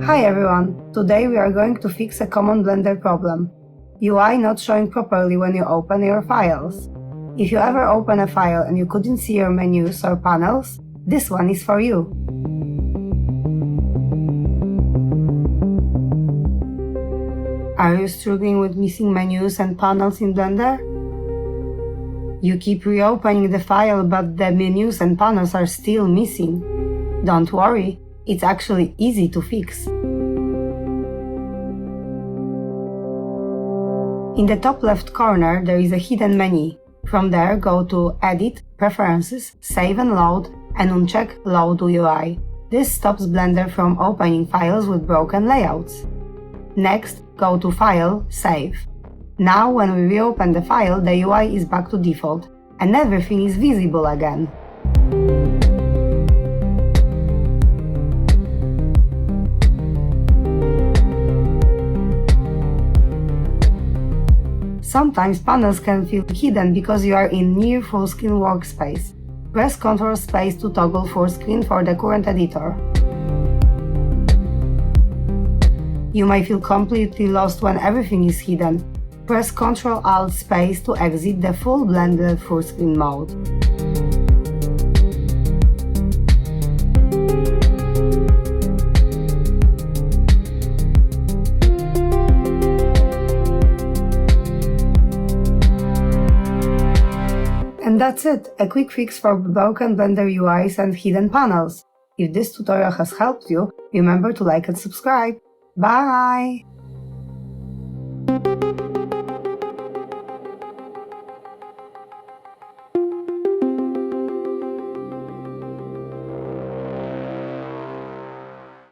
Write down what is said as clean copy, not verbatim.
Hi everyone! Today we are going to fix a common Blender problem. UI not showing properly when you open your files. If you ever open a file and you couldn't see your menus or panels, this one is for you. Are you struggling with missing menus and panels in Blender? You keep reopening the file but the menus and panels are still missing. Don't worry, it's actually easy to fix. In the top left corner there is a hidden menu. From there go to Edit, Preferences, Save and Load, and uncheck Load UI. This stops Blender from opening files with broken layouts. Next, go to File, Save. Now when we reopen the file, the UI is back to default, and everything is visible again. Sometimes panels can feel hidden because you are in near full-screen workspace. Press Ctrl Space to toggle full screen for the current editor. You may feel completely lost when everything is hidden. Press Ctrl Alt Space to exit the full Blender full screen mode. And that's it, a quick fix for broken Blender UIs and hidden panels. If this tutorial has helped you, remember to like and subscribe. Bye!